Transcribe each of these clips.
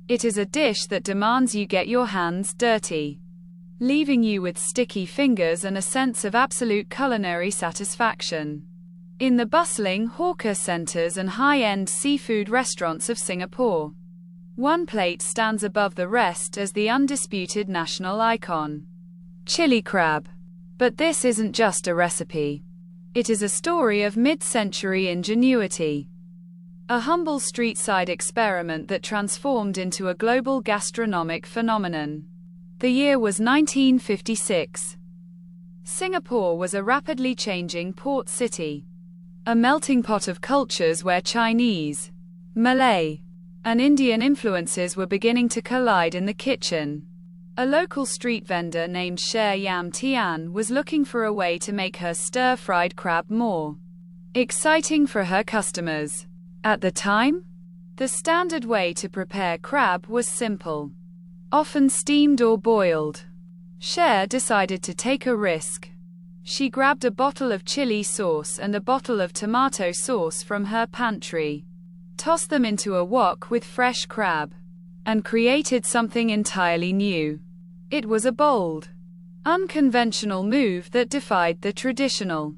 It is a dish that demands you get your hands dirty, leaving you with sticky fingers and a sense of absolute culinary satisfaction. In the bustling hawker centers and high-end seafood restaurants of Singapore, one plate stands above the rest as the undisputed national icon: chili crab. But this isn't just a recipe. It is a story of mid-century ingenuity. A humble street-side experiment that transformed into a global gastronomic phenomenon. The year was 1956. Singapore was a rapidly changing port city, a melting pot of cultures where Chinese, Malay, and Indian influences were beginning to collide in the kitchen. A local street vendor named Cher Yam Tian was looking for a way to make her stir-fried crab more exciting for her customers. At the time, the standard way to prepare crab was simple, often steamed or boiled. Cher decided to take a risk. She grabbed a bottle of chili sauce and a bottle of tomato sauce from her pantry, tossed them into a wok with fresh crab, and created something entirely new. It was a bold, unconventional move that defied the traditional,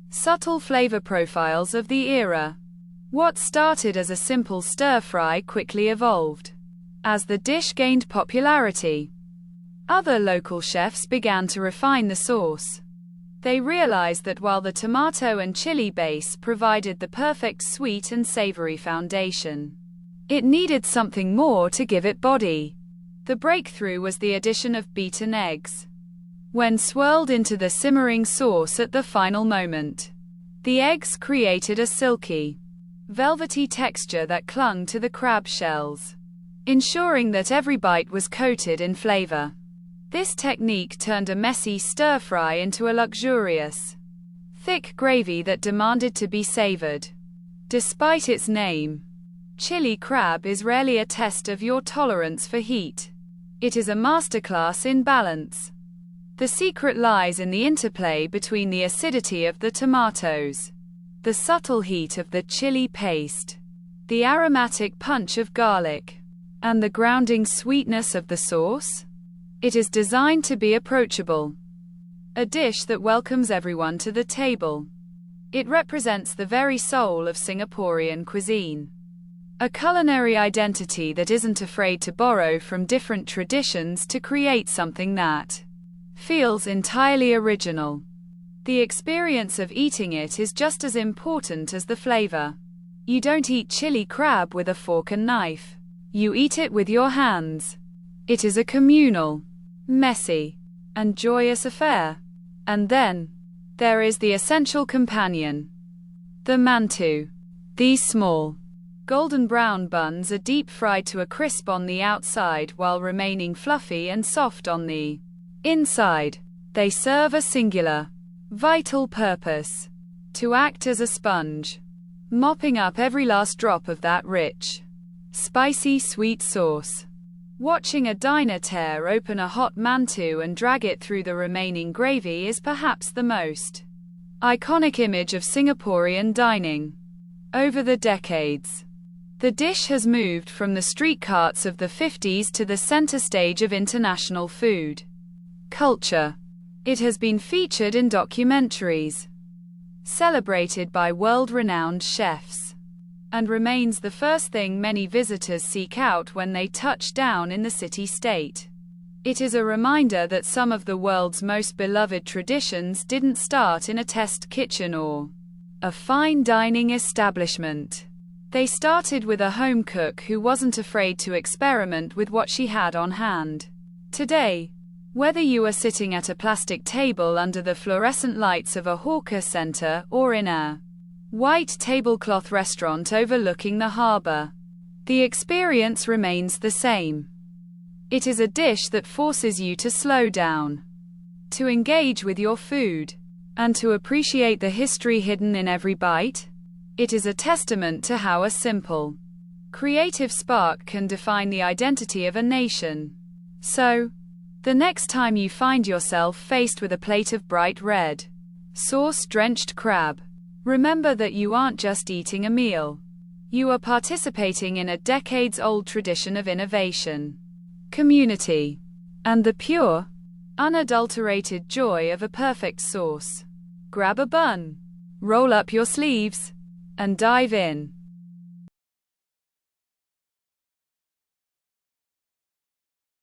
subtle flavor profiles of the era. What started as a simple stir-fry quickly evolved. As the dish gained popularity, other local chefs began to refine the sauce. They realized that while the tomato and chili base provided the perfect sweet and savory foundation, it needed something more to give it body. The breakthrough was the addition of beaten eggs. When swirled into the simmering sauce at the final moment, the eggs created a silky, velvety texture that clung to the crab shells, ensuring that every bite was coated in flavor. This technique turned a messy stir-fry into a luxurious, thick gravy that demanded to be savored. Despite its name, chili crab is rarely a test of your tolerance for heat. It is a masterclass in balance. The secret lies in the interplay between the acidity of the tomatoes, the subtle heat of the chili paste, the aromatic punch of garlic, and the grounding sweetness of the sauce. It is designed to be approachable, a dish that welcomes everyone to the table. It represents the very soul of Singaporean cuisine, a culinary identity that isn't afraid to borrow from different traditions to create something that feels entirely original. The experience of eating it is just as important as the flavor. You don't eat chili crab with a fork and knife. You eat it with your hands. It is a communal, messy, and joyous affair. And then there is the essential companion, the mantou. These small, golden brown buns are deep fried to a crisp on the outside while remaining fluffy and soft on the inside. They serve a singular, vital purpose: to act as a sponge, mopping up every last drop of that rich, spicy sweet sauce. Watching a diner tear open a hot mantou and drag it through the remaining gravy is perhaps the most iconic image of Singaporean dining. Over the decades, the dish has moved from the street carts of the 50s to the center stage of international food culture. It has been featured in documentaries, celebrated by world-renowned chefs, and remains the first thing many visitors seek out when they touch down in the city-state. It is a reminder that some of the world's most beloved traditions didn't start in a test kitchen or a fine dining establishment. They started with a home cook who wasn't afraid to experiment with what she had on hand. Today, whether you are sitting at a plastic table under the fluorescent lights of a hawker center or in a white tablecloth restaurant overlooking the harbor, the experience remains the same. It is a dish that forces you to slow down, to engage with your food, and to appreciate the history hidden in every bite. It is a testament to how a simple, creative spark can define the identity of a nation. So, the next time you find yourself faced with a plate of bright red, sauce-drenched crab, remember that you aren't just eating a meal. You are participating in a decades-old tradition of innovation, community, and the pure, unadulterated joy of a perfect sauce. Grab a bun, roll up your sleeves, and dive in.